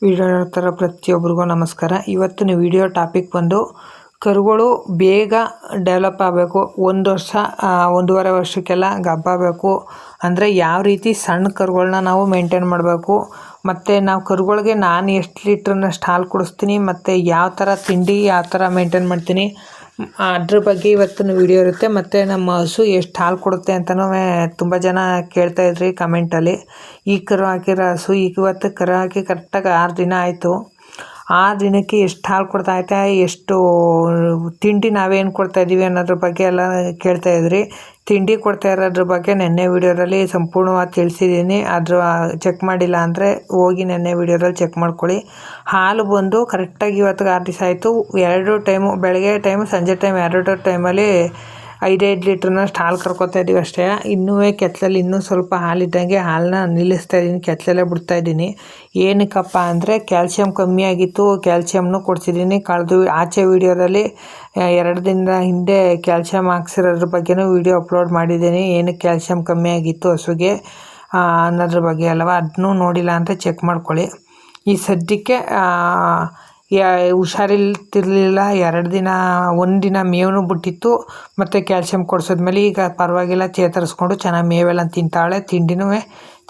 Video ನೋಡ್ತಾರ ಪ್ರತಿಯೊಬ್ಬರಿಗೂ ನಮಸ್ಕಾರ. ಇವತ್ತಿನ ವಿಡಿಯೋ ಟಾಪಿಕ್ ಬಂದು ಕರುಗಳು ಬೇಗ ಡೆವಲಪ್ ಆಗಬೇಕು, 1 ವರ್ಷ 1.5 ವರ್ಷಕ್ಕೆಲ್ಲ ಗಬ್ಬಾಗಬೇಕು ಅಂದರೆ ಯಾವ ರೀತಿ ಸಣ್ಣ ಕರುಗಳನ್ನ ನಾವು ಮೇಂಟೈನ್ ಮಾಡಬೇಕು, ಮತ್ತು ನಾವು ಕರುಗಳಿಗೆ ನಾನು ಎಷ್ಟು ಲೀಟ್ರ್ನಷ್ಟು ಹಾಲು ಕುಡಿಸ್ತೀನಿ ಮತ್ತು ಯಾವ ಥರ ತಿಂಡಿ ಯಾವ ಥರ ಮೇಂಟೈನ್ ಮಾಡ್ತೀನಿ ಅದ್ರ ಬಗ್ಗೆ ಇವತ್ತಿನ ವಿಡಿಯೋ ಇರುತ್ತೆ. ಮತ್ತು ನಮ್ಮ ಹಸು ಎಷ್ಟು ಹಾಲು ಕೊಡುತ್ತೆ ಅಂತಲೂ ತುಂಬ ಜನ ಕೇಳ್ತಾಯಿದ್ರಿ ಕಮೆಂಟಲ್ಲಿ. ಈ ಕರು ಹಾಕಿರೋ ಹಸು ಇವತ್ತು ಕರು ಹಾಕಿ ಕರೆಕ್ಟಾಗಿ 6 ದಿನ ಆಯಿತು. 6 ದಿನಕ್ಕೆ ಎಷ್ಟು ಹಾಲು ಕೊಡ್ತಾಯಿದೆ, ಎಷ್ಟು ತಿಂಡಿ ನಾವೇನು ಕೊಡ್ತಾಯಿದ್ದೀವಿ ಅನ್ನೋದ್ರ ಬಗ್ಗೆ ಎಲ್ಲ ಕೇಳ್ತಾಯಿದ್ರಿ. ತಿಂಡಿ ಕೊಡ್ತಾ ಇರೋದ್ರ ಬಗ್ಗೆ ನೆನ್ನೆ ವೀಡಿಯೋದಲ್ಲಿ ಸಂಪೂರ್ಣವಾಗಿ ತಿಳಿಸಿದ್ದೀನಿ. ಅದ್ರ ಚೆಕ್ ಮಾಡಿಲ್ಲ ಅಂದರೆ ಹೋಗಿ ನೆನ್ನೆ ವೀಡಿಯೋದಲ್ಲಿ ಚೆಕ್ ಮಾಡ್ಕೊಳ್ಳಿ. ಹಾಲು ಬಂದು ಕರೆಕ್ಟಾಗಿ ಇವತ್ತಿಗೆ 6 ದಿವಸ ಆಯಿತು. 2 ಟೈಮು, ಬೆಳಗ್ಗೆ ಟೈಮು ಸಂಜೆ ಟೈಮ್ 2 ಟೈಮಲ್ಲಿ 5 ಲೀಟ್ರ್ನಷ್ಟು ಹಾಲು ಕರ್ಕೊತಾ ಇದ್ದೀವಿ ಅಷ್ಟೇ. ಇನ್ನೂ ಕೆತ್ತಲಲ್ಲಿ ಇನ್ನೂ ಸ್ವಲ್ಪ ಹಾಲಿದ್ದಂಗೆ ಹಾಲನ್ನ ನಿಲ್ಲಿಸ್ತಾ ಇದ್ದೀನಿ, ಕೆತ್ತಲಲ್ಲೇ ಬಿಡ್ತಾಯಿದ್ದೀನಿ. ಏನಕ್ಕಪ್ಪ ಅಂದರೆ ಕ್ಯಾಲ್ಸಿಯಂ ಕಮ್ಮಿ ಆಗಿತ್ತು, ಕ್ಯಾಲ್ಸಿಯಮ್ನು ಕೊಡ್ತಿದ್ದೀನಿ. ಆಚೆ ವೀಡಿಯೋದಲ್ಲಿ 2 ದಿನದ ಹಿಂದೆ ಕ್ಯಾಲ್ಸಿಯಂ ಹಾಕ್ಸಿರೋದ್ರ ಬಗ್ಗೆನೂ ವೀಡಿಯೋ ಅಪ್ಲೋಡ್ ಮಾಡಿದ್ದೀನಿ. ಏನಕ್ಕೆ ಕ್ಯಾಲ್ಸಿಯಂ ಕಮ್ಮಿ ಆಗಿತ್ತು ಹಸುಗೆ ಅನ್ನೋದ್ರ ಬಗ್ಗೆ ಅಲ್ವಾ, ಅದನ್ನೂ ನೋಡಿಲ್ಲ ಅಂದರೆ ಚೆಕ್ ಮಾಡ್ಕೊಳ್ಳಿ. ಈ ಸದ್ಯಕ್ಕೆ ಹುಷಾರಿಲ್ತಿರ್ಲಿಲ್ಲ, 2 ದಿನ 1 ದಿನ ಮೇವು ಬಿಟ್ಟಿತ್ತು ಮತ್ತು ಕ್ಯಾಲ್ಸಿಯಂ ಕೊಡಿಸಿದ್ಮೇಲೆ ಈಗ ಪರವಾಗಿಲ್ಲ, ಚೇತರಿಸ್ಕೊಂಡು ಚೆನ್ನಾಗಿ ಮೇವೆಲ್ಲ ತಿಂತಾಳೆ. ತಿಂಡಿನೂ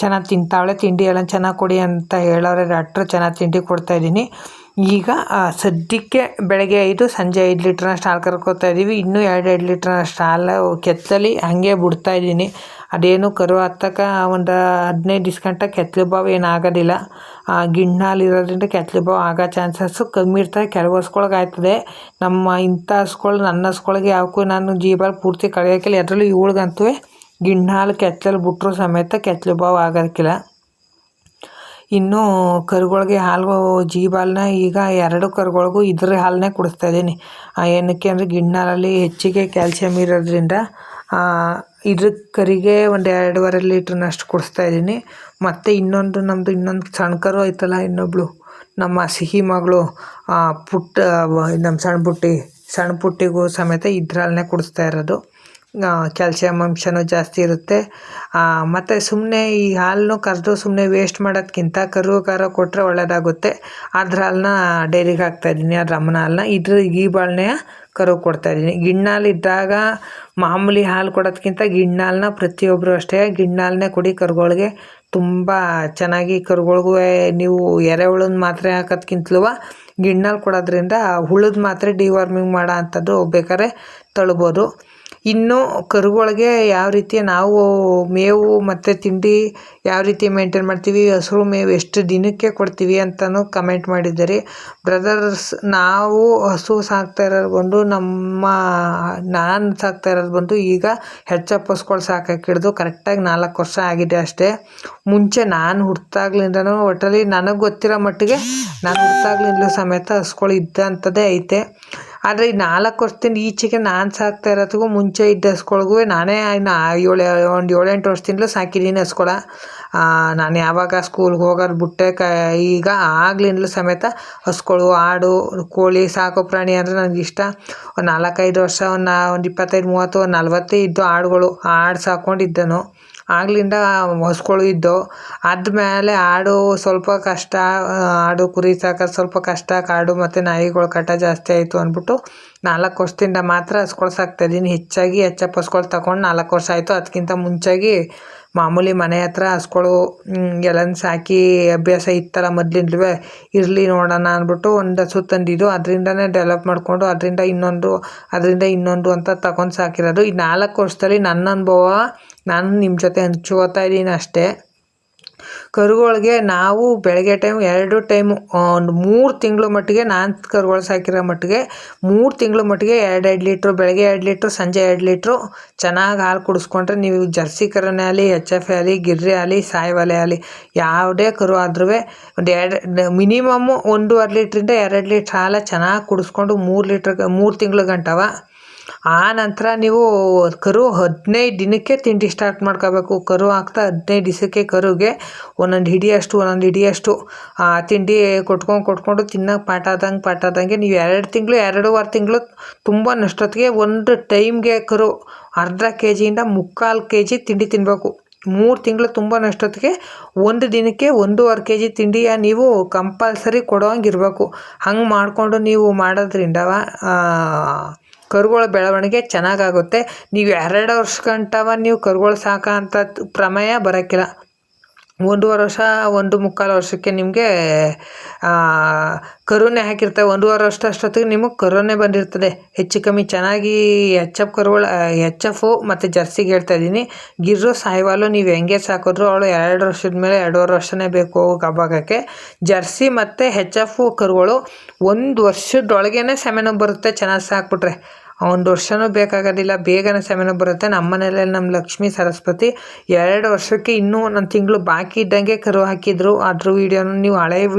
ಚೆನ್ನಾಗಿ ತಿಂತಾಳೆ. ತಿಂಡಿ ಎಲ್ಲ ಚೆನ್ನಾಗಿ ಕೊಡಿ ಅಂತ ಹೇಳೋರೆ ಡಾಕ್ಟ್ರು, ಚೆನ್ನಾಗಿ ತಿಂಡಿ ಕೊಡ್ತಾಯಿದ್ದೀನಿ. ಈಗ ಸದ್ಯಕ್ಕೆ ಬೆಳಗ್ಗೆ 5 ಸಂಜೆ 5 ಲೀಟ್ರ್ನಷ್ಟು ಹಾಲು ಕರ್ಕೋತಾ ಇದ್ದೀವಿ. ಇನ್ನೂ 2 ಲೀಟ್ರ್ನಷ್ಟು ಹಾಲು ಕೆತ್ತಲಲ್ಲಿ ಹಾಗೆ ಬಿಡ್ತಾಯಿದ್ದೀನಿ. ಅದೇನು ಕರು ಹತ್ತಕ ಒಂದು 15 ದಿವ್ಸ ಗಂಟ ಕೆತ್ತಲು ಬಾವು ಏನಾಗೋದಿಲ್ಲ. ಗಿಣ್ಣು ಹಾಲು ಇರೋದ್ರಿಂದ ಕೆತ್ತಲು ಬಾವು ಆಗೋ ಚಾನ್ಸಸ್ಸು ಕಮ್ಮಿ ಇರ್ತವೆ. ಕೆಲವು ಹಸ್ಕೊಳಗೆ ಆಯ್ತದೆ. ನಮ್ಮ ಇಂಥ ಹಸ್ಗಳು, ನನ್ನ ಹಸ್ಕೊಳಿಗೆ ಯಾವಕ್ಕೂ ನಾನು ಜೀಬಾಲ್ ಪೂರ್ತಿ ಕಳೆಯೋಕ್ಕಿಲ್ಲ. ಅದರಲ್ಲೂ ಇವಳಿಗಂತೂ ಗಿಣ್ಣು ಹಾಲು ಕೆತ್ತಲಲ್ಲಿ ಬಿಟ್ಟರು ಸಮೇತ ಕೆತ್ತಲು ಬಾವು ಆಗೋಕ್ಕಿಲ್ಲ. ಇನ್ನು ಕರುಗಳಿಗೆ ಹಾಲು ಜೀಬಾಲನ್ನ ಈಗ 2 ಕರುಗಳಿಗೂ ಇದ್ರ ಹಾಲನ್ನೇ ಕುಡಿಸ್ತಾಯಿದ್ದೀನಿ. ಏನಕ್ಕೆ ಅಂದರೆ ಗಿಣ್ಣು ಹಾಲಲ್ಲಿ ಹೆಚ್ಚಿಗೆ ಕ್ಯಾಲ್ಸಿಯಂ ಇರೋದ್ರಿಂದ ಇದ್ರ ಕರಿಗೆ ಒಂದು 2.5 ಲೀಟ್ರ್ನಷ್ಟು ಕುಡಿಸ್ತಾಯಿದ್ದೀನಿ. ಮತ್ತು ಇನ್ನೊಂದು ಸಣ್ಣ ಕರು ಐತಲ್ಲ, ಇನ್ನೊಬ್ಳು ನಮ್ಮ ಸಿಹಿ ಮಗಳು ನಮ್ಮ ಸಣ್ಣ ಪುಟ್ಟಿಗೂ ಸಮೇತ ಇದ್ರ ಹಾಲನ್ನೇ ಕುಡಿಸ್ತಾ ಇರೋದು. ಕ್ಯಾಲ್ಸಿಯಂ ಅಂಶನೂ ಜಾಸ್ತಿ ಇರುತ್ತೆ. ಮತ್ತು ಸುಮ್ಮನೆ ಈ ಹಾಲನ್ನು ಕರೆದು ಸುಮ್ಮನೆ ವೇಸ್ಟ್ ಮಾಡೋದಕ್ಕಿಂತ ಕರುಗಾರ ಕೊಟ್ಟರೆ ಒಳ್ಳೆಯದಾಗುತ್ತೆ. ಅದ್ರ ಹಾಲನ್ನ ಡೈರಿಗೆ ಹಾಕ್ತಾಯಿದ್ದೀನಿ, ಅದ್ರ ಅಮ್ಮನ ಹಾಲನ್ನ. ಈ ಬಾಳನ್ನೇ ಕರು ಕೊಡ್ತಾಯಿದ್ದೀನಿ. ಗಿಣ್ಣು ಹಾಲು ಇದ್ದಾಗ ಮಾಮೂಲಿ ಹಾಲು ಕೊಡೋದಕ್ಕಿಂತ ಗಿಣ್ಣು ಹಾಲನ್ನ ಪ್ರತಿಯೊಬ್ಬರು ಅಷ್ಟೇ ಗಿಣ್ಣು ಹಾಲನ್ನೇ ಕೊಡಿ ಕರುಗಳಿಗೆ. ತುಂಬ ಚೆನ್ನಾಗಿ ಕರುಗಳಿಗೂ ನೀವು ಎರೆಹುಳದ ಮಾತ್ರೆ ಹಾಕೋದ್ಕಿಂತಲೂ ಗಿಣ್ಣು ಹಾಲು ಕೊಡೋದ್ರಿಂದ ಹುಳದ ಮಾತ್ರೆ ಡಿವಾರ್ಮಿಂಗ್ ಮಾಡೋ ಅಂಥದ್ದು ಬೇಕಾದ್ರೆ ತಳ್ಬೋದು. ಇನ್ನು ಕರುಗಳಿಗೆ ಯಾವ ರೀತಿ ನಾವು ಮೇವು ಮತ್ತು ತಿಂಡಿ ಯಾವ ರೀತಿ ಮೇಂಟೈನ್ ಮಾಡ್ತೀವಿ, ಹಸಿರು ಮೇವು ಎಷ್ಟು ದಿನಕ್ಕೆ ಕೊಡ್ತೀವಿ ಅಂತಲೂ ಕಮೆಂಟ್ ಮಾಡಿದ್ದೀರಿ ಬ್ರದರ್ಸ್. ನಾವು ಹಸು ಸಾಕ್ತಾ ಇರೋದು ಬಂದು ನಾನು ಸಾಕ್ತಾ ಇರೋದು ಬಂದು ಈಗ ಹೆಚ್ಚಪ್ ಹಸುಗಳು ಸಾಕಕ್ಕೆ ಹಿಡಿದು ಕರೆಕ್ಟಾಗಿ 4 ವರ್ಷ ಆಗಿದೆ ಅಷ್ಟೇ. ಮುಂಚೆ ನಾನು ಹುಟ್ಟಾಗ್ಲಿಂದನೂ ಒಟ್ಟಲ್ಲಿ ನನಗೆ ಗೊತ್ತಿರೋ ಮಟ್ಟಿಗೆ ನಾನು ಹುಟ್ಟಾಗ್ಲಿಂದಲೂ ಸಮೇತ ಹಸುಗಳು ಇದ್ದಂಥದ್ದೇ ಐತೆ. ಆದರೆ ಈ 4 ವರ್ಷದಿಂದ ಈಚೆಗೆ ನಾನು ಸಾಕ್ತಾ ಇರೋದಕ್ಕೂ ಮುಂಚೆ ಇದ್ದ ಹಸುಗಳಿಗೂ ನಾನೇ 7-8 ವರ್ಷದಿಂದಲೂ ಸಾಕಿದ್ದೀನಿ ಹಸುಗಳ. ನಾನು ಯಾವಾಗ ಸ್ಕೂಲ್ಗೆ ಹೋಗೋದು ಬಿಟ್ಟೆ ಈಗ ಆಗ್ಲಿಂದಲೂ ಸಮೇತ ಹಸುಗಳು, ಆಡು, ಕೋಳಿ, ಸಾಕು ಪ್ರಾಣಿ ಅಂದರೆ ನನಗಿಷ್ಟ. ಒಂದು 4-5 ವರ್ಷ, ಒಂದು 25-30 40 ಇದ್ದು ಆಡುಗಳು, ಆಡು ಸಾಕ್ಕೊಂಡಿದ್ದನು. ಆಗ್ಲಿಂದ ಹಸುಗಳು ಇದ್ದವು. ಆದಮೇಲೆ ಆಡು ಸ್ವಲ್ಪ ಕಷ್ಟ, ಆಡು ಕುರಿ ಸಾಕೋದು ಸ್ವಲ್ಪ ಕಷ್ಟ, ಕಾಡು ಮತ್ತು ನಾಯಿಗಳು ಕಾಟ ಜಾಸ್ತಿ ಆಯಿತು ಅಂದ್ಬಿಟ್ಟು 4 ವರ್ಷದಿಂದ ಮಾತ್ರ ಹಸುಗಳು ಸಾಕ್ತಾಯಿದ್ದೀನಿ. ಹೆಚ್ಚಾಗಿ ಹೆಚ್ಚಪ್ ಹಸುಗಳು ತಗೊಂಡು 4 ವರ್ಷ ಆಯಿತು. ಅದಕ್ಕಿಂತ ಮುಂಚಾಗಿ ಮಾಮೂಲಿ ಮನೆ ಹತ್ರ ಹಸುಗಳು ಎಲ್ಲನೂ ಸಾಕಿ ಅಭ್ಯಾಸ ಇತ್ತಲ್ಲ ಮೊದಲಿಂದಲೂ, ಇರಲಿ ನೋಡೋಣ ಅಂದ್ಬಿಟ್ಟು ಒಂದು ಹಸು ತಂದಿದ್ದು. ಅದರಿಂದನೇ ಡೆವಲಪ್ ಮಾಡಿಕೊಂಡು ಅದರಿಂದ ಇನ್ನೊಂದು ಅಂತ ತಗೊಂಡು ಸಾಕಿರೋದು. ಈ 4 ವರ್ಷದಲ್ಲಿ ನನ್ನ ಅನುಭವ ನಾನು ನಿಮ್ಮ ಜೊತೆ ಹಂಚ್ಕೋತಾ ಇದ್ದೀನಿ ಅಷ್ಟೇ. ಕರುಗಳಿಗೆ ನಾವು ಬೆಳಗ್ಗೆ ಟೈಮ್ 2 ಟೈಮು ಒಂದು 3 ತಿಂಗಳು ಮಟ್ಟಿಗೆ, ನಾನು ಕರುಗಳು ಸಾಕಿರೋ ಮಟ್ಟಿಗೆ 3 ತಿಂಗಳು ಮಟ್ಟಿಗೆ 2 ಲೀಟ್ರು, ಬೆಳಗ್ಗೆ 2 ಲೀಟ್ರು, ಸಂಜೆ 2 ಲೀಟ್ರು ಚೆನ್ನಾಗಿ ಹಾಲು ಕುಡಿಸ್ಕೊಂಡ್ರೆ, ನೀವು ಜರ್ಸಿ ಕರುನೇ ಆಗಲಿ, HF ಆಗಲಿ, ಗಿರ್ರಿ ಆಗಲಿ, ಸಾಯಿವಾಲೆ ಆಗಲಿ, ಯಾವುದೇ ಕರು ಆದ್ರೂ ಒಂದು ಮಿನಿಮಮ್ಮು 1.5 ಲೀಟ್ರಿಂದ 2 ಲೀಟ್ರ್ ಹಾಲು ಚೆನ್ನಾಗಿ ಕುಡಿಸ್ಕೊಂಡು 3 ತಿಂಗಳು ಗಂಟವ. ಆ ನಂತರ ನೀವು ಕರು 15 ದಿನಕ್ಕೆ ತಿಂಡಿ ಸ್ಟಾರ್ಟ್ ಮಾಡ್ಕೋಬೇಕು. ಕರು ಹಾಕ್ತಾ 15 ದಿವಸಕ್ಕೆ ಕರುಗೆ ಒಂದೊಂದು ಹಿಡಿಯಷ್ಟು ತಿಂಡಿ ಕೊಟ್ಕೊಂಡು ತಿನ್ನೋಕೆ ಪಾಠಾದಂಗೆ ನೀವು 2 ತಿಂಗಳು 2.5 ತಿಂಗಳು ತುಂಬ ನಷ್ಟೊತ್ತಿಗೆ ಒಂದು ಟೈಮ್ಗೆ ಕರು ಅರ್ಧ kg ಇಂದ 3/4 kg ತಿಂಡಿ ತಿನ್ನಬೇಕು. 3 ತಿಂಗಳು ತುಂಬನಷ್ಟೊತ್ತಿಗೆ ಒಂದು ದಿನಕ್ಕೆ 1.5 kg ತಿಂಡಿಯ ನೀವು ಕಂಪಲ್ಸರಿ ಕೊಡೋಂಗಿರಬೇಕು. ಹಂಗೆ ಮಾಡಿಕೊಂಡು ನೀವು ಮಾಡೋದ್ರಿಂದ ಕರುಗಳ ಬೆಳವಣಿಗೆ ಚೆನ್ನಾಗಾಗುತ್ತೆ. ನೀವು 2 ವರ್ಷ ಗಂಟವ ನೀವು ಕರುಗಳು ಸಾಕೋ ಅಂಥ ಪ್ರಮೇಯ ಬರೋಕ್ಕಿಲ್ಲ. 1.5 ವರ್ಷ 1.25 ವರ್ಷಕ್ಕೆ ನಿಮಗೆ ಕರುನೇ ಹಾಕಿರ್ತವೆ. 1.5 ವರ್ಷ ಅಷ್ಟೊತ್ತಿಗೆ ನಿಮಗೆ ಕರುನೇ ಬಂದಿರ್ತದೆ. ಹೆಚ್ಚು ಕಮ್ಮಿ ಚೆನ್ನಾಗಿ ಎಚ್ ಎಫ್ ಮತ್ತು ಜರ್ಸಿಗೆ ಹೇಳ್ತಾ ಇದ್ದೀನಿ. ಗಿರ್ರು ಸಾಯಿವಾಲು ನೀವು ಹೆಂಗೆ ಸಾಕಿದ್ರು ಅವಳು 2 ವರ್ಷದ ಮೇಲೆ 2.5 ವರ್ಷನೇ ಬೇಕು ಗಬ್ಬಾಗಕ್ಕೆ. ಜರ್ಸಿ ಮತ್ತು ಹೆಚ್ ಎಫ್ ಕರುಗಳು 1 ವರ್ಷದೊಳಗೇ ಸೆಮೆನು ಬರುತ್ತೆ ಚೆನ್ನಾಗಿ ಸಾಕ್ಬಿಟ್ರೆ. 1 ವರ್ಷವೂ ಬೇಕಾಗೋದಿಲ್ಲ, ಬೇಗನೆ ಸೆಮೆನು ಬರುತ್ತೆ. ನಮ್ಮ ಮನೇಲಿ ನಮ್ಮ ಲಕ್ಷ್ಮೀ ಸರಸ್ವತಿ 2 ವರ್ಷಕ್ಕೆ ಇನ್ನೂ 1 ತಿಂಗಳು ಬಾಕಿ ಇದ್ದಂಗೆ ಕರು ಹಾಕಿದ್ರು. ಅದ್ರ ವೀಡಿಯೋನ ನೀವು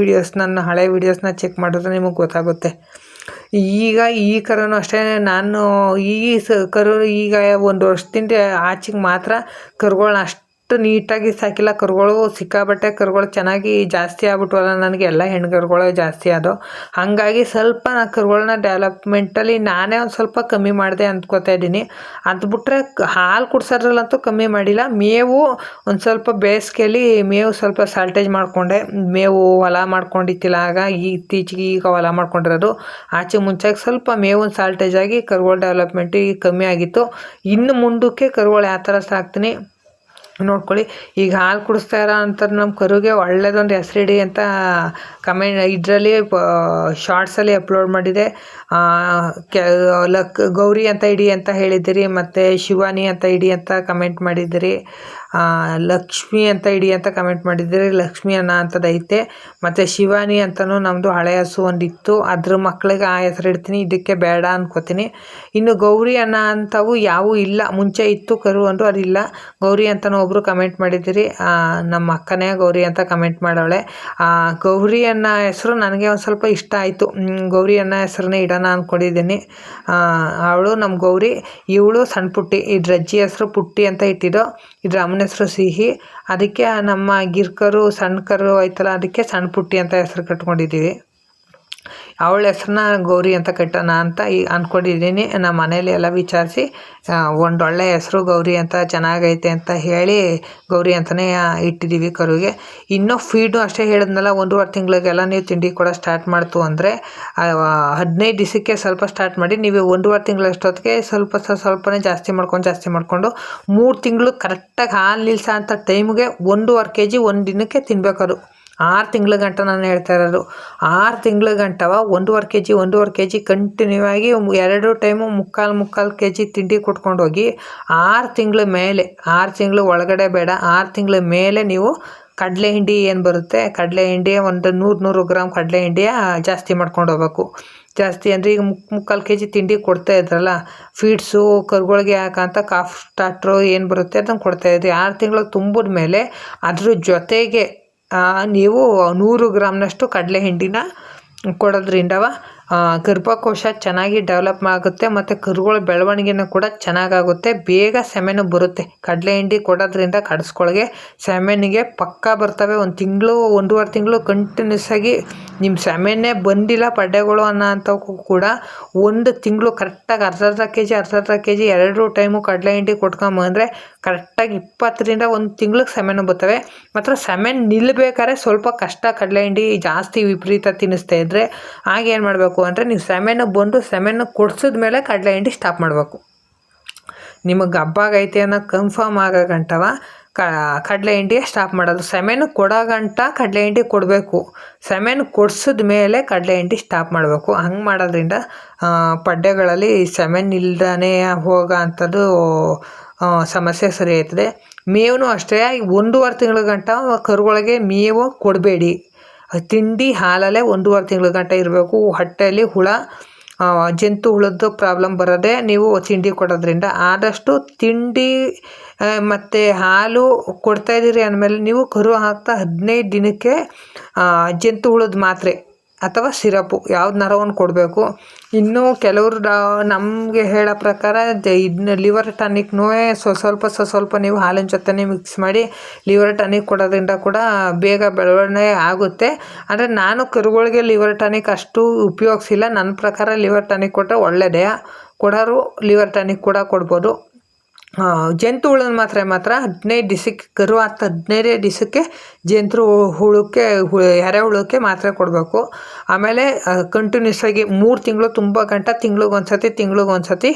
ನನ್ನ ಹಳೆ ವೀಡಿಯೋಸ್ನ ಚೆಕ್ ಮಾಡಿದ್ರೆ ನಿಮಗೆ ಗೊತ್ತಾಗುತ್ತೆ. ಈಗ ಈ ಕರುನೂ ಅಷ್ಟೇ, ನಾನು ಕರು ಈಗ 1 ವರ್ಷದಿಂದ ಆಚೆಗೆ ಮಾತ್ರ ಕರುಗಳನ್ನ ಅಷ್ಟು ನೀಟಾಗಿ ಸಾಕಿಲ್ಲ. ಕರುಗಳು ಸಿಕ್ಕಾಬಟ್ಟೆ ಕರುಗಳು ಚೆನ್ನಾಗಿ ಜಾಸ್ತಿ ಆಗ್ಬಿಟ್ವಲ್ಲ, ನನಗೆ ಎಲ್ಲ ಹೆಣ್ಣು ಕರುಗಳು ಜಾಸ್ತಿ ಆದವು. ಹಾಗಾಗಿ ಸ್ವಲ್ಪ ನಾನು ಕರುಗಳನ್ನ ಡೆವಲಪ್ಮೆಂಟಲ್ಲಿ ನಾನೇ ಒಂದು ಸ್ವಲ್ಪ ಕಮ್ಮಿ ಮಾಡಿದೆ ಅಂದ್ಕೋತಾ ಇದ್ದೀನಿ. ಅದು ಬಿಟ್ಟರೆ ಹಾಲು ಕುಡ್ಸೋದ್ರಲ್ಲಂತೂ ಕಮ್ಮಿ ಮಾಡಿಲ್ಲ. ಮೇವು ಒಂದು ಸ್ವಲ್ಪ ಬೇಸಿಗೆಯಲ್ಲಿ ಮೇವು ಸ್ವಲ್ಪ ಸಾಲ್ಟೇಜ್ ಮಾಡಿಕೊಂಡೆ. ಮೇವು ಹೊಲ ಮಾಡ್ಕೊಂಡಿತ್ತಿಲ್ಲ ಆಗ, ಇತ್ತೀಚೆಗೆ ಈಗ ಹೊಲ ಮಾಡ್ಕೊಂಡಿರೋದು. ಆಚೆ ಮುಂಚೆಗೆ ಸ್ವಲ್ಪ ಮೇವು ಸಾಲ್ಟೇಜ್ ಆಗಿ ಕರುಗಳ ಡೆವಲಪ್ಮೆಂಟ್ ಈಗ ಕಮ್ಮಿ ಆಗಿತ್ತು. ಇನ್ನು ಮುಂದಕ್ಕೆ ಕರುಗಳು ಯಾವ ಥರ ಸಾಕ್ತೀನಿ ನೋಡ್ಕೊಳ್ಳಿ. ಈಗ ಹಾಲು ಕುಡಿಸ್ತಾ ಇರೋ ಅಂಥದ್ದು ನಮ್ಮ ಕರುಗೆ ಒಳ್ಳೆಯದೊಂದು ಹೆಸರಿಡಿ ಅಂತ ಇದರಲ್ಲಿ ಶಾರ್ಟ್ಸಲ್ಲಿ ಅಪ್ಲೋಡ್ ಮಾಡಿದೆ. ಗೌರಿ ಅಂತ ಇಡಿ ಅಂತ ಹೇಳಿದ್ದೀರಿ, ಮತ್ತು ಶಿವಾನಿ ಅಂತ ಇಡಿ ಅಂತ ಕಮೆಂಟ್ ಮಾಡಿದ್ದೀರಿ, ಲಕ್ಷ್ಮಿ ಅಂತ ಇಡಿ ಅಂತ ಕಮೆಂಟ್ ಮಾಡಿದ್ದೀರಿ. ಲಕ್ಷ್ಮಿ ಅನ್ನ ಅಂಥದ್ದೈತೆ, ಮತ್ತು ಶಿವಾನಿ ಅಂತಲೂ ನಮ್ಮದು ಹಳೆ ಹಸು ಒಂದಿತ್ತು, ಅದ್ರ ಮಕ್ಕಳಿಗೆ ಆ ಹೆಸರು ಇಡ್ತೀನಿ, ಇದಕ್ಕೆ ಬೇಡ ಅನ್ಕೋತೀನಿ. ಇನ್ನು ಗೌರಿ ಅನ್ನ ಅಂಥವು ಯಾವೂ ಇಲ್ಲ. ಮುಂಚೆ ಇತ್ತು ಕರು ಅಂದರು, ಅದಿಲ್ಲ. ಗೌರಿ ಅಂತಲೂ ಒಬ್ಬರು ಕಮೆಂಟ್ ಮಾಡಿದ್ದೀರಿ, ನಮ್ಮ ಅಕ್ಕನೇ ಗೌರಿ ಅಂತ ಕಮೆಂಟ್ ಮಾಡೋಳೆ. ಗೌರಿ ಅನ್ನೋ ಹೆಸರು ನನಗೆ ಒಂದು ಸ್ವಲ್ಪ ಇಷ್ಟ ಆಯಿತು. ಗೌರಿ ಅನ್ನೋ ಹೆಸರನ್ನೇ ಇಡೋಣ ಅಂದ್ಕೊಂಡಿದ್ದೀನಿ. ಅವಳು ನಮ್ಮ ಗೌರಿ, ಇವಳು ಸಣ್ಣ ಪುಟ್ಟಿ. ಇದ್ರ ಅಜ್ಜಿ ಹೆಸರು ಪುಟ್ಟಿ ಅಂತ ಇಟ್ಟಿದ್ದು, ಇದ್ರ ಅಮ್ಮನ ಹೆಸರು ಸಿಹಿ. ಅದಕ್ಕೆ ನಮ್ಮ ಗಿರ್ಕರು ಸಣ್ಣ ಕರು ಆಯ್ತಲ್ಲ, ಅದಕ್ಕೆ ಸಣ್ಣ ಪುಟ್ಟಿ ಅಂತ ಹೆಸರು ಕಟ್ಕೊಂಡಿದ್ದೀವಿ. ಅವಳ ಹೆಸ್ರನ್ನ ಗೌರಿ ಅಂತ ಕಟ್ಟೋಣ ಅಂತ ಅಂದ್ಕೊಂಡಿದ್ದೀನಿ. ನಮ್ಮ ಮನೇಲಿ ಎಲ್ಲ ವಿಚಾರಿಸಿ ಒಂದೊಳ್ಳೆ ಹೆಸರು ಗೌರಿ ಅಂತ ಚೆನ್ನಾಗೈತೆ ಅಂತ ಹೇಳಿ ಗೌರಿ ಅಂತಲೇ ಇಟ್ಟಿದ್ದೀವಿ ಕರುಗೆ. ಇನ್ನೂ ಫೀಡು ಅಷ್ಟೇ ಹೇಳಿದ್ನಲ್ಲ, 1.5 ತಿಂಗಳಿಗೆಲ್ಲ ನೀವು ತಿಂಡಿ ಕೊಡೋ ಸ್ಟಾರ್ಟ್ ಮಾಡ್ತು ಅಂದರೆ 15 ದಿವಸಕ್ಕೆ ಸ್ವಲ್ಪ ಸ್ಟಾರ್ಟ್ ಮಾಡಿ. ನೀವು 1.5 ತಿಂಗಳಷ್ಟೊತ್ತಿಗೆ ಸ್ವಲ್ಪನೇ ಜಾಸ್ತಿ ಮಾಡಿಕೊಂಡು 3 ತಿಂಗಳು ಕರೆಕ್ಟಾಗಿ ಹಾಲು ನಿಲ್ಸೋ ಅಂಥ ಟೈಮ್ಗೆ 1.5 kg ಒಂದು ದಿನಕ್ಕೆ ತಿನ್ಬೇಕದು. 6 ತಿಂಗಳ ಗಂಟ ನಾನು ಹೇಳ್ತಾ ಇರೋದು. 6 ತಿಂಗಳ ಗಂಟವ 1.5 kg ಕಂಟಿನ್ಯೂ ಆಗಿ 2 ಟೈಮು ಮುಕ್ಕಾಲು kg ತಿಂಡಿ ಕೊಟ್ಕೊಂಡೋಗಿ 6 ತಿಂಗಳ ಮೇಲೆ, 6 ತಿಂಗಳು ಒಳಗಡೆ ಬೇಡ, 6 ತಿಂಗಳ ಮೇಲೆ ನೀವು ಕಡಲೆ ಹಿಂಡಿ ಏನು ಬರುತ್ತೆ, ಕಡಲೆ ಹಿಂಡಿ ಒಂದು 100 ಗ್ರಾಮ್ ಕಡಲೆ ಹಿಂಡಿಯ ಜಾಸ್ತಿ ಮಾಡ್ಕೊಂಡು ಹೋಗ್ಬೇಕು. ಜಾಸ್ತಿ ಅಂದರೆ ಈಗ ಮುಕ್ಕಾಲು kg ತಿಂಡಿ ಕೊಡ್ತಾ ಇದ್ರಲ್ಲ, ಫೀಡ್ಸು ಕರುಗಳಿಗೆ ಯಾಕಂತ ಕಾಫ್ ಸ್ಟಾರ್ಟ್ರು ಏನು ಬರುತ್ತೆ ಅದನ್ನು ಕೊಡ್ತಾಯಿದ್ರಿ. 6 ತಿಂಗಳು ತುಂಬಿದ ಮೇಲೆ ಅದ್ರ ಜೊತೆಗೆ ನೀವು 100 ಗ್ರಾಮ್ನಷ್ಟು ಕಡಲೆ ಹಿಂಡಿನ ಕೊಡೋದ್ರಿಂದವ ಗರ್ಭಕೋಶ ಚೆನ್ನಾಗಿ ಡೆವಲಪ್ ಆಗುತ್ತೆ, ಮತ್ತು ಕರುಗಳ ಬೆಳವಣಿಗೆನೂ ಕೂಡ ಚೆನ್ನಾಗಾಗುತ್ತೆ, ಬೇಗ ಸೆಮೆನು ಬರುತ್ತೆ. ಕಡಲೆ ಹಿಂಡಿ ಕೊಡೋದ್ರಿಂದ ಕಡಸ್ಕೊಳಗೆ ಸೆಮೆನಿಗೆ ಪಕ್ಕ ಬರ್ತವೆ. 1 ತಿಂಗಳು 1.5 ತಿಂಗಳು ಕಂಟಿನ್ಯೂಸ್ ಆಗಿ ನಿಮ್ಮ ಸೆಮೆನ್ನೇ ಬಂದಿಲ್ಲ ಪಡ್ಡೆಗಳು ಅನ್ನೋ ಅಂಥವು ಕೂಡ 1 ತಿಂಗಳು ಕರೆಕ್ಟಾಗಿ ಅರ್ಧ kg 2 ಟೈಮು ಕಡಲೆ ಹಿಂಡಿ ಕೊಟ್ಕೊಂಬಂದರೆ ಕರೆಕ್ಟಾಗಿ 20ರಿಂದ 1 ತಿಂಗ್ಳಿಗೆ ಸೆಮೆನು ಬರ್ತವೆ. ಮಾತ್ರ ಸೆಮೆನ್ ನಿಲ್ಲಬೇಕಾದ್ರೆ ಸ್ವಲ್ಪ ಕಷ್ಟ. ಕಡಲೆ ಹಿಂಡಿ ಜಾಸ್ತಿ ವಿಪರೀತ ತಿನ್ನಿಸ್ತಾ ಇದ್ದರೆ ಆಗೇನು ಮಾಡಬೇಕು ಅಂದರೆ, ನೀವು ಸೆಮೆನು ಕೊಡ್ಸಿದ ಮೇಲೆ ಕಡಲೆ ಹಿಂಡಿ ಸ್ಟಾಪ್ ಮಾಡಬೇಕು. ನಿಮಗೆ ಹಬ್ಬಾಗೈತೆ ಅನ್ನೋ ಕನ್ಫರ್ಮ್ ಆಗೋ ಗಂಟವ ಕಡಲೆ ಹಿಂಡಿ ಸ್ಟಾಪ್ ಮಾಡೋದು. ಸೆಮೆನು ಕೊಡೋ ಗಂಟ ಕಡಲೆ ಹಿಂಡಿ ಕೊಡಬೇಕು, ಸೆಮೆನು ಕೊಡ್ಸಿದ ಮೇಲೆ ಕಡಲೆ ಹಿಂಡಿ ಸ್ಟಾಪ್ ಮಾಡಬೇಕು. ಹಂಗೆ ಮಾಡೋದ್ರಿಂದ ಪಡ್ಡೆಗಳಲ್ಲಿ ಸೆಮೆನ್ ಇಲ್ದೇ ಹೋಗೋ ಅಂಥದ್ದು ಸಮಸ್ಯೆ ಸರಿ ಆಯ್ತದೆ. ಮೇವು ಅಷ್ಟೇ 1.5 ತಿಂಗಳ ಗಂಟ ಕರುಗಳಿಗೆ ಮೇವು ಕೊಡಬೇಡಿ. ತಿಂಡಿ ಹಾಲಲ್ಲೇ 1.5 ತಿಂಗಳ ಗಂಟ ಇರಬೇಕು. ಹೊಟ್ಟೆಯಲ್ಲಿ ಜಂತು ಹುಳದ್ದು ಪ್ರಾಬ್ಲಮ್ ಬರೋದೇ ನೀವು ತಿಂಡಿ ಕೊಡೋದ್ರಿಂದ. ಆದಷ್ಟು ತಿಂಡಿ ಮತ್ತು ಹಾಲು ಕೊಡ್ತಾಯಿದ್ದೀರಿ ಅಂದಮೇಲೆ ನೀವು ಕರು ಹಾಕ್ತಾ 15 ದಿನಕ್ಕೆ ಜಂತು ಹುಳದ ಮಾತ್ರೆ ಅಥವಾ ಸಿರಪು ಯಾವ್ದನ್ನಾರ ಒಂದು ಕೊಡಬೇಕು. ಇನ್ನೂ ಕೆಲವರು ನಮಗೆ ಹೇಳೋ ಪ್ರಕಾರ ಇದನ್ನ ಲಿವರ್ ಟಾನಿಕ್ನೂ ಸ್ವಲ್ಪ ನೀವು ಹಾಲಿನ ಜೊತೆನೇ ಮಿಕ್ಸ್ ಮಾಡಿ ಲಿವರ್ ಟಾನಿಕ್ ಕೊಡೋದ್ರಿಂದ ಕೂಡ ಬೇಗ ಬೆಳವಣಿಗೆ ಆಗುತ್ತೆ. ಅಂದರೆ ನಾನು ಕರುಗಳಿಗೆ ಲಿವರ್ ಟಾನಿಕ್ ಅಷ್ಟು ಉಪಯೋಗಿಸಿಲ್ಲ. ನನ್ನ ಪ್ರಕಾರ ಲಿವರ್ ಟಾನಿಕ್ ಕೊಟ್ಟರೆ ಒಳ್ಳೆಯದೇ. ಕೊಡೋರು ಲಿವರ್ ಟಾನಿಕ್ ಕೂಡ ಕೊಡ್ಬೋದು. ಜಂತು ಹುಳನ ಮಾತ್ರ 15 ದಿವಸಕ್ಕೆ ಕರು ಆಗ್ತಾ 15 ದಿವಸಕ್ಕೆ ಜಂತು ಹುಳಕ್ಕೆ ಎರೆಹುಳಕ್ಕೆ ಮಾತ್ರೆ ಕೊಡಬೇಕು. ಆಮೇಲೆ ಕಂಟಿನ್ಯೂಸ್ ಆಗಿ 3 ತಿಂಗಳು ತುಂಬ ಗಂಟ ತಿಂಗಳಿಗೊಂದ್ಸತಿ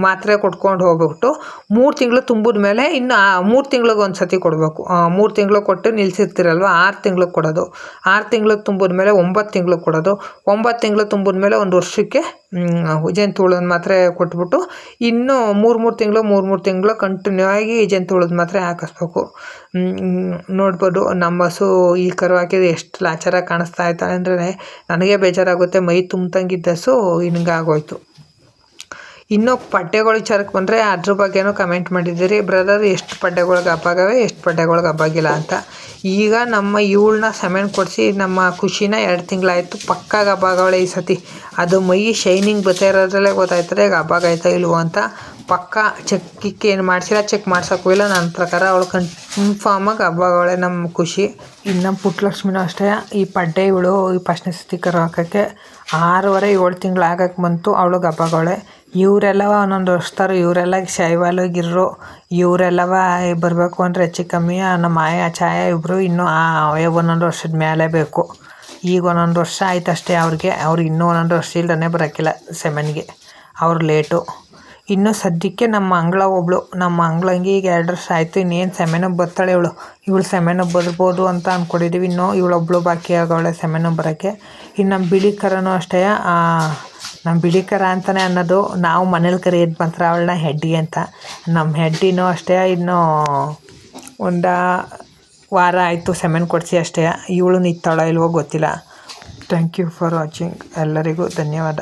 ಮಾತ್ರೆ ಕೊಟ್ಕೊಂಡು ಹೋಗ್ಬಿಟ್ಟು 3 ತಿಂಗಳು ತುಂಬಿದ ಮೇಲೆ ಇನ್ನು 3 ತಿಂಗಳಿಗೊಂದ್ಸತಿ ಕೊಡಬೇಕು. 3 ತಿಂಗಳು ಕೊಟ್ಟು ನಿಲ್ಲಿಸಿರ್ತೀರಲ್ವ, 6 ತಿಂಗ್ಳಿಗೆ ಕೊಡೋದು. 6 ತಿಂಗ್ಳಿಗೆ ತುಂಬಿದ ಮೇಲೆ 9 ತಿಂಗ್ಳಿಗೆ ಕೊಡೋದು. 9 ತಿಂಗಳು ತುಂಬಿದ ಮೇಲೆ 1 ವರ್ಷಕ್ಕೆ ಜಂತು ಹುಳದ ಮಾತ್ರೆ ಕೊಟ್ಬಿಟ್ಟು ಇನ್ನೂ 3 ತಿಂಗಳು ಕಂಟಿನ್ಯೂ ಆಗಿ ಜಂತು ಹುಳದ ಮಾತ್ರೆ ಹಾಕಿಸ್ಬೇಕು. ನೋಡ್ಬೋದು ನಮ್ಮ ಹಸು ಈ ಕರು ಹಾಕಿದ್ರೆ ಎಷ್ಟು ಲಾಚಾರ ಕಾಣಿಸ್ತಾ ಇರ್ತಾಳೆ ಅಂದರೆ ನನಗೆ ಬೇಜಾರಾಗುತ್ತೆ. ಮೈ ತುಂಬ್ತಂಗಿದ್ದ ಹಸು ಹಿಂಗಾಗೋಯ್ತು. ಇನ್ನೂ ಪಡ್ಡೆಗಳ ವಿಚಾರಕ್ಕೆ ಬಂದರೆ ಅದ್ರ ಬಗ್ಗೆನೂ ಕಮೆಂಟ್ ಮಾಡಿದ್ದೀರಿ, ಬ್ರದರ್ ಎಷ್ಟು ಪಡ್ಡೆಗಳ್ಗೆ ಹಬ್ಬಾಗವೆ ಎಷ್ಟು ಪಡ್ಡೆಗಳ್ಗೆ ಹಬ್ಬಾಗಿಲ್ಲ ಅಂತ. ಈಗ ನಮ್ಮ ಇವಳನ್ನ ಸೆಮೆನ್ ಕೊಡಿಸಿ ನಮ್ಮ ಖುಷಿನ 2 ತಿಂಗಳಾಯಿತು. ಪಕ್ಕಾಗ ಹಬ್ಬಾಗವಳೆ ಈ ಸತಿ. ಅದು ಮೈ ಶೈನಿಂಗ್ ಬರ್ತಾ ಇರೋದ್ರಲ್ಲೇ ಗೊತ್ತಾಯ್ತದೆ ಈಗ ಹಬ್ಬಾಗೈತಾ ಇಲ್ವೋ ಅಂತ. ಪಕ್ಕ ಚೆಕ್ ಏನು ಮಾಡಿಸಿಲ್ಲ, ಚೆಕ್ ಮಾಡ್ಸೋಕ್ಕೂ ಇಲ್ಲ. ನನ್ನ ಪ್ರಕಾರ ಅವಳು ಕನ್ಫಾರ್ಮಾಗಿ ಹಬ್ಬಾಗವಳೆ ನಮ್ಮ ಖುಷಿ. ಇನ್ನು ನಮ್ಮ ಪುಟ್ಟಲಕ್ಷ್ಮಿನೂ ಅಷ್ಟೇ. ಈ ಪಡ್ಡೆ ಇವಳು ಈ ಫಸ್ಟ್ನೇ ಸತಿ ಕರು ಹಾಕೋಕ್ಕೆ 6.5-7 ತಿಂಗಳು ಆಗಕ್ಕೆ ಬಂತು. ಅವಳಿಗೆ ಹಬ್ಬಾಗವಳೆ. ಇವರೆಲ್ಲವ ಒಂದೊಂದು ವರ್ಷದವ್ರು, ಇವರೆಲ್ಲ ಶೈವಾಲಗಿರೋ ಇವರೆಲ್ಲವ ಬರಬೇಕು ಅಂದರೆ ಹೆಚ್ಚು ಕಮ್ಮಿ ನಮ್ಮ ಛಾಯಾ ಇಬ್ಬರು ಇನ್ನೂ 1 ವರ್ಷದ ಮೇಲೆ ಬೇಕು. ಈಗ 1 ವರ್ಷ ಆಯ್ತು ಅಷ್ಟೇ ಅವ್ರಿಗೆ ಇನ್ನೂ 1 ವರ್ಷ ಇಲ್ದೇ ಬರೋಕ್ಕಿಲ್ಲ ಸೆಮೆನ್ಗೆ. ಅವ್ರು ಲೇಟು. ಇನ್ನು ಸದ್ಯಕ್ಕೆ ನಮ್ಮ ಅಂಗ್ಳಂಗೆ ಈಗ 2 ವರ್ಷ ಆಯಿತು. ಇನ್ನೇನು ಸೆಮೆನಿಗೆ ಬರ್ತಾಳೆ ಇವಳು ಸೆಮೆನಿಗೆ ಬರ್ಬೋದು ಅಂತ ಅಂದ್ಕೊಂಡಿದ್ದೀವಿ. ಇನ್ನೂ ಇವಳೊಬ್ಳು ಬಾಕಿ ಆಗೋಳೆ ಸೆಮೆನಿಗೆ ಬರೋಕ್ಕೆ. ಇನ್ನು ನಮ್ಮ ಬಿಳಿ ಕರನೂ ಅಷ್ಟೇ. ನಮ್ಮ ಬಿಳಿ ಕರ ಅಂತಲೇ ಅನ್ನೋದು, ನಾವು ಮನೇಲಿ ಕರಿಯೋದು ಮಾತ್ರ ಅವಳನ್ನ ಹೆಡ್ಡಿ ಅಂತ. ನಮ್ಮ ಹೆಡ್ಡಿನೂ ಅಷ್ಟೇ ಇನ್ನೂ 1 ವಾರ ಆಯಿತು ಸೆಮೆನ್ ಕೊಡಿಸಿ ಅಷ್ಟೇ. ಇವಳು ನಿಂತಾಳೋ ಇಲ್ವೋ ಗೊತ್ತಿಲ್ಲ. Thank you for watching. ಎಲ್ಲರಿಗೂ ಧನ್ಯವಾದ.